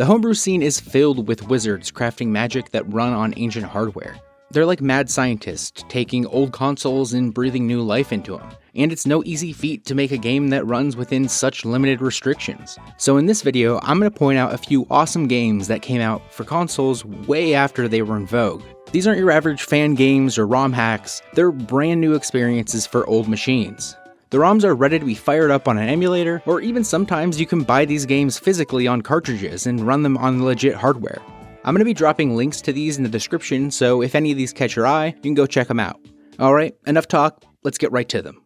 The homebrew scene is filled with wizards crafting magic that run on ancient hardware. They're like mad scientists, taking old consoles and breathing new life into them. And it's no easy feat to make a game that runs within such limited restrictions. So in this video, I'm going to point out a few awesome games that came out for consoles way after they were in vogue. These aren't your average fan games or ROM hacks, they're brand new experiences for old machines. The ROMs are ready to be fired up on an emulator, or even sometimes you can buy these games physically on cartridges and run them on legit hardware. I'm going to be dropping links to these in the description, so if any of these catch your eye, you can go check them out. Alright, enough talk, let's get right to them.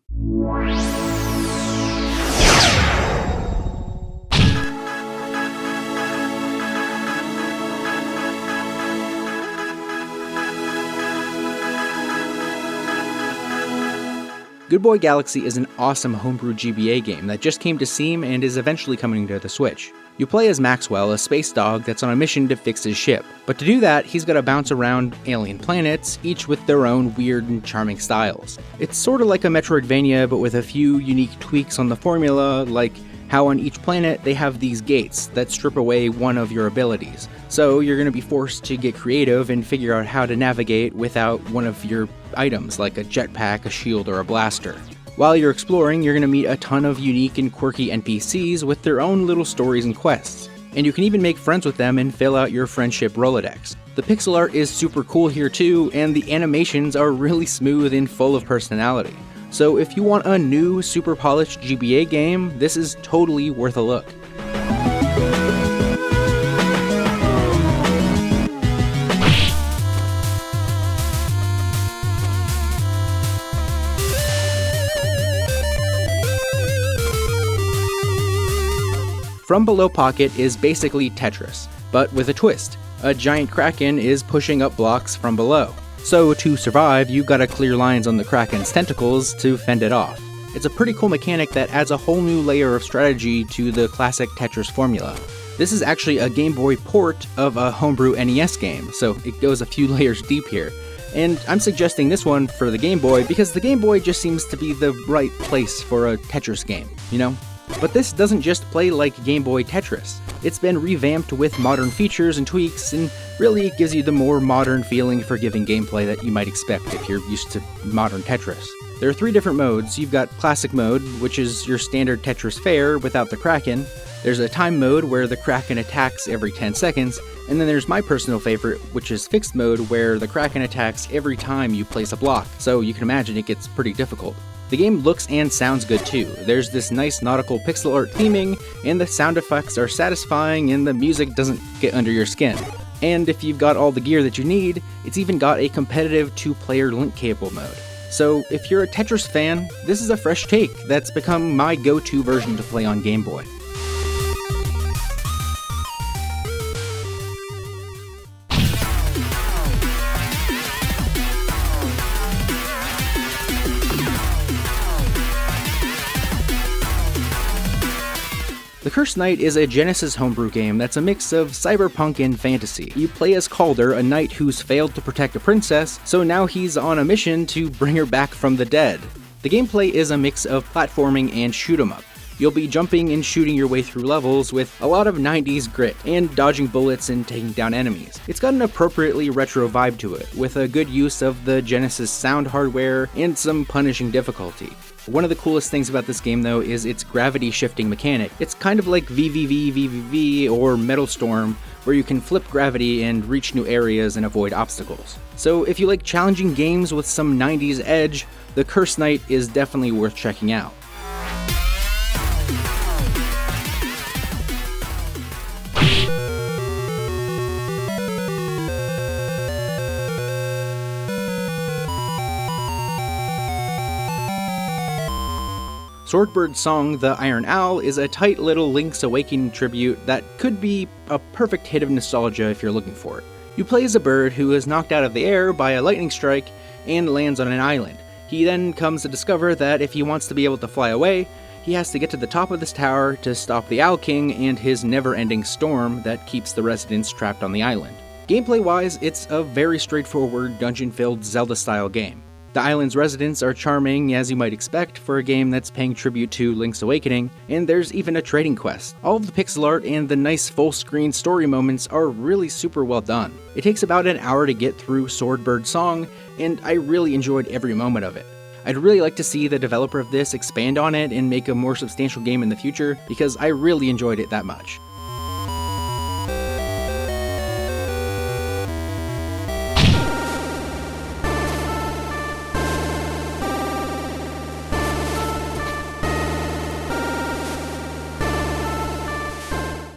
Goodboy Galaxy is an awesome homebrew GBA game that just came to Steam and is eventually coming to the Switch. You play as Maxwell, a space dog that's on a mission to fix his ship. But to do that, he's gotta bounce around alien planets, each with their own weird and charming styles. It's sorta like a Metroidvania, but with a few unique tweaks on the formula, like how on each planet they have these gates that strip away one of your abilities. So you're going to be forced to get creative and figure out how to navigate without one of your items like a jetpack, a shield, or a blaster. While you're exploring, you're going to meet a ton of unique and quirky NPCs with their own little stories and quests. And you can even make friends with them and fill out your friendship Rolodex. The pixel art is super cool here too, and the animations are really smooth and full of personality. So if you want a new, super polished GBA game, this is totally worth a look. From Below Pocket is basically Tetris, but with a twist. A giant kraken is pushing up blocks from below. So to survive, you gotta clear lines on the kraken's tentacles to fend it off. It's a pretty cool mechanic that adds a whole new layer of strategy to the classic Tetris formula. This is actually a Game Boy port of a homebrew NES game, so it goes a few layers deep here. And I'm suggesting this one for the Game Boy because the Game Boy just seems to be the right place for a Tetris game, you know? But this doesn't just play like Game Boy Tetris. It's been revamped with modern features and tweaks, and really it gives you the more modern feeling, forgiving gameplay that you might expect if you're used to modern Tetris. There are 3 different modes. You've got Classic Mode, which is your standard Tetris fare without the Kraken. There's a Time Mode where the Kraken attacks every 10 seconds, and then there's my personal favorite, which is Fixed Mode, where the Kraken attacks every time you place a block, so you can imagine it gets pretty difficult. The game looks and sounds good too. There's this nice nautical pixel art theming, and the sound effects are satisfying, and the music doesn't get under your skin. And if you've got all the gear that you need, it's even got a competitive 2-player link cable mode. So if you're a Tetris fan, this is a fresh take that's become my go-to version to play on Game Boy. The Cursed Knight is a Genesis homebrew game that's a mix of cyberpunk and fantasy. You play as Calder, a knight who's failed to protect a princess, so now he's on a mission to bring her back from the dead. The gameplay is a mix of platforming and shoot 'em up. You'll be jumping and shooting your way through levels with a lot of 90s grit, and dodging bullets and taking down enemies. It's got an appropriately retro vibe to it, with a good use of the Genesis sound hardware and some punishing difficulty. One of the coolest things about this game though is its gravity shifting mechanic. It's kind of like VVV or Metal Storm, where you can flip gravity and reach new areas and avoid obstacles. So if you like challenging games with some 90s edge, The Cursed Knight is definitely worth checking out. Swordbird Song, The Iron Owl is a tight little Link's Awakening tribute that could be a perfect hit of nostalgia if you're looking for it. You play as a bird who is knocked out of the air by a lightning strike and lands on an island. He then comes to discover that if he wants to be able to fly away, he has to get to the top of this tower to stop the Owl King and his never-ending storm that keeps the residents trapped on the island. Gameplay-wise, it's a very straightforward, dungeon-filled Zelda-style game. The island's residents are charming, as you might expect, for a game that's paying tribute to Link's Awakening, and there's even a trading quest. All of the pixel art and the nice full-screen story moments are really super well done. It takes about an hour to get through Swordbird Song, and I really enjoyed every moment of it. I'd really like to see the developer of this expand on it and make a more substantial game in the future, because I really enjoyed it that much.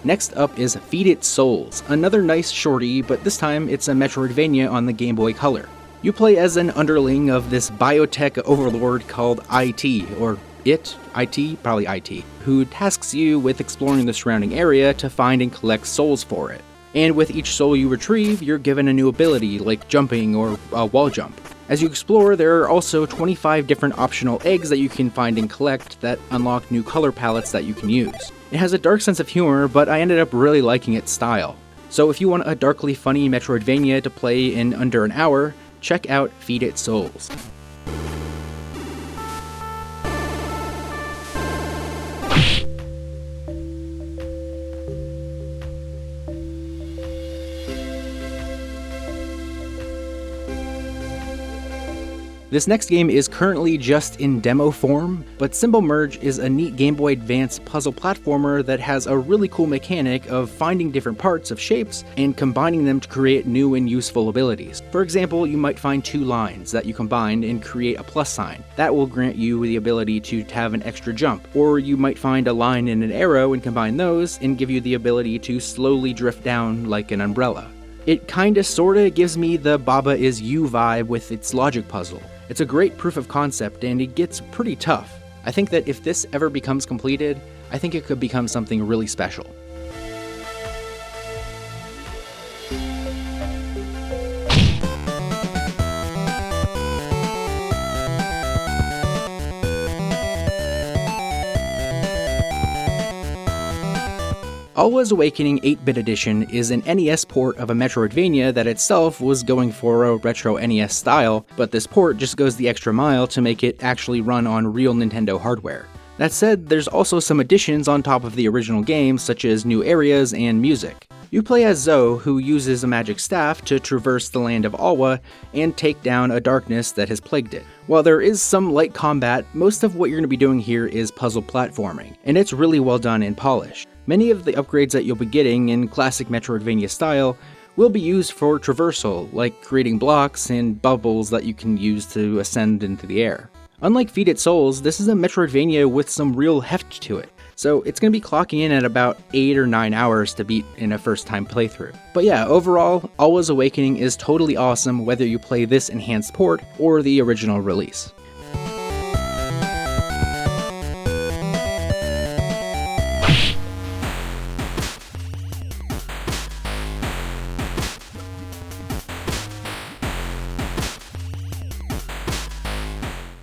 Next up is Feed It Souls, another nice shorty, but this time it's a Metroidvania on the Game Boy Color. You play as an underling of this biotech overlord called IT, or IT, probably IT, who tasks you with exploring the surrounding area to find and collect souls for it. And with each soul you retrieve, you're given a new ability, like jumping or a wall jump. As you explore, there are also 25 different optional eggs that you can find and collect that unlock new color palettes that you can use. It has a dark sense of humor, but I ended up really liking its style. So if you want a darkly funny Metroidvania to play in under an hour, check out Feed It Souls. This next game is currently just in demo form, but Symbol Merge is a neat Game Boy Advance puzzle platformer that has a really cool mechanic of finding different parts of shapes and combining them to create new and useful abilities. For example, you might find two lines that you combine and create a plus sign. That will grant you the ability to have an extra jump. Or you might find a line and an arrow and combine those and give you the ability to slowly drift down like an umbrella. It kinda sorta gives me the Baba Is You vibe with its logic puzzle. It's a great proof of concept, and it gets pretty tough. I think that if this ever becomes completed, I think it could become something really special. Alwa's Awakening 8-bit edition is an NES port of a Metroidvania that itself was going for a retro NES style, but this port just goes the extra mile to make it actually run on real Nintendo hardware. That said, there's also some additions on top of the original game, such as new areas and music. You play as Zoe, who uses a magic staff to traverse the land of Alwa and take down a darkness that has plagued it. While there is some light combat, most of what you're going to be doing here is puzzle platforming, and it's really well done and polished. Many of the upgrades that you'll be getting in classic Metroidvania style will be used for traversal, like creating blocks and bubbles that you can use to ascend into the air. Unlike Feed It Souls, this is a Metroidvania with some real heft to it, so it's going to be clocking in at about 8 or 9 hours to beat in a first-time playthrough. But yeah, overall, Alwa's Awakening is totally awesome whether you play this enhanced port or the original release.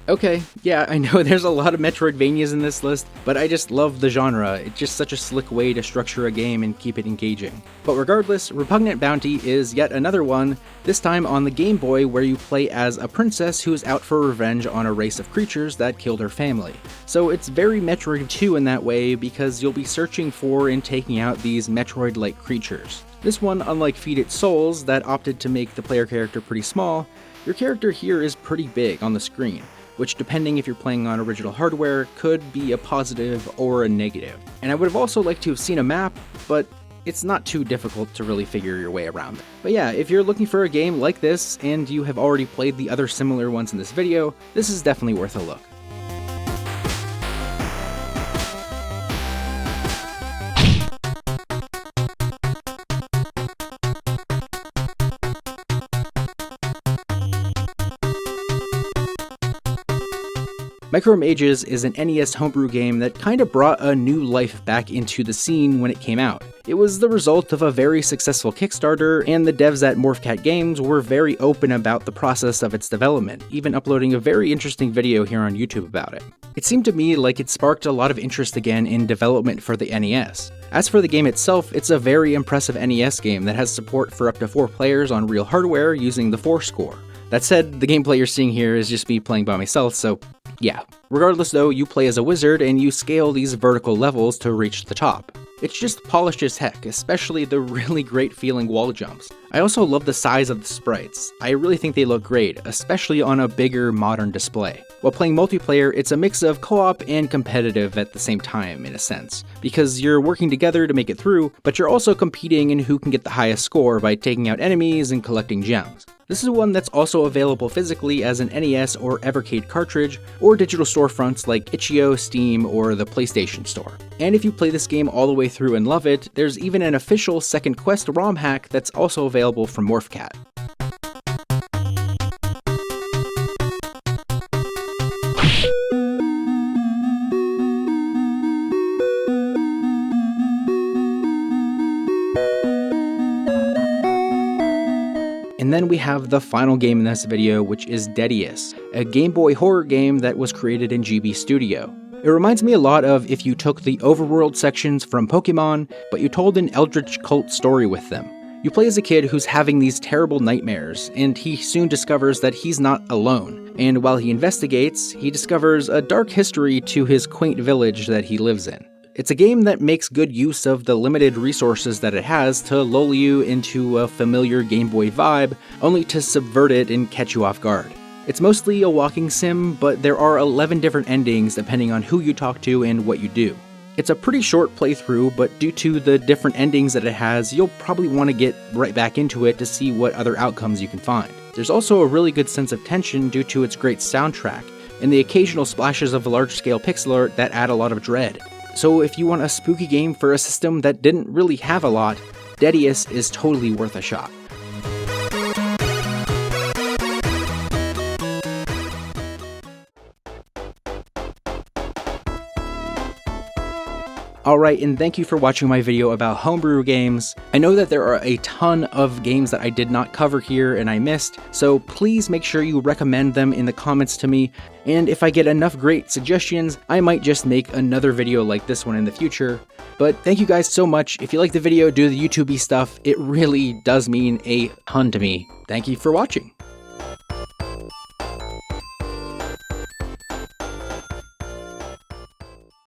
Okay, yeah, I know there's a lot of Metroidvanias in this list, but I just love the genre. It's just such a slick way to structure a game and keep it engaging. But regardless, Repugnant Bounty is yet another one, this time on the Game Boy, where you play as a princess who is out for revenge on a race of creatures that killed her family. So it's very Metroid 2 in that way, because you'll be searching for and taking out these Metroid-like creatures. This one, unlike Feed It Souls, that opted to make the player character pretty small, your character here is pretty big on the screen, which, depending if you're playing on original hardware, could be a positive or a negative. And I would have also liked to have seen a map, but it's not too difficult to really figure your way around it. But yeah, if you're looking for a game like this, and you have already played the other similar ones in this video, this is definitely worth a look. Micro Mages is an NES homebrew game that kinda brought a new life back into the scene when it came out. It was the result of a very successful Kickstarter, and the devs at Morphcat Games were very open about the process of its development, even uploading a very interesting video here on YouTube about it. It seemed to me like it sparked a lot of interest again in development for the NES. As for the game itself, it's a very impressive NES game that has support for up to 4 players on real hardware using the 4 score. That said, the gameplay you're seeing here is just me playing by myself, so yeah. Regardless though, you play as a wizard and you scale these vertical levels to reach the top. It's just polished as heck, especially the really great feeling wall jumps. I also love the size of the sprites. I really think they look great, especially on a bigger modern display. While playing multiplayer, it's a mix of co-op and competitive at the same time, in a sense, because you're working together to make it through, but you're also competing in who can get the highest score by taking out enemies and collecting gems. This is one that's also available physically as an NES or Evercade cartridge, or digital storefronts like Itch.io, Steam, or the PlayStation Store. And if you play this game all the way through and love it, there's even an official Second Quest ROM hack that's also available from Morphcat. And then we have the final game in this video, which is Deadeus, a Game Boy horror game that was created in GB Studio. It reminds me a lot of if you took the overworld sections from Pokemon, but you told an eldritch cult story with them. You play as a kid who's having these terrible nightmares, and he soon discovers that he's not alone. And while he investigates, he discovers a dark history to his quaint village that he lives in. It's a game that makes good use of the limited resources that it has to lull you into a familiar Game Boy vibe, only to subvert it and catch you off guard. It's mostly a walking sim, but there are 11 different endings depending on who you talk to and what you do. It's a pretty short playthrough, but due to the different endings that it has, you'll probably want to get right back into it to see what other outcomes you can find. There's also a really good sense of tension due to its great soundtrack, and the occasional splashes of large-scale pixel art that add a lot of dread. So if you want a spooky game for a system that didn't really have a lot, Deadeus is totally worth a shot. Alright, and thank you for watching my video about homebrew games. I know that there are a ton of games that I did not cover here and I missed, so please make sure you recommend them in the comments to me, and if I get enough great suggestions, I might just make another video like this one in the future. But thank you guys so much. If you like the video, do the YouTube-y stuff. It really does mean a ton to me. Thank you for watching.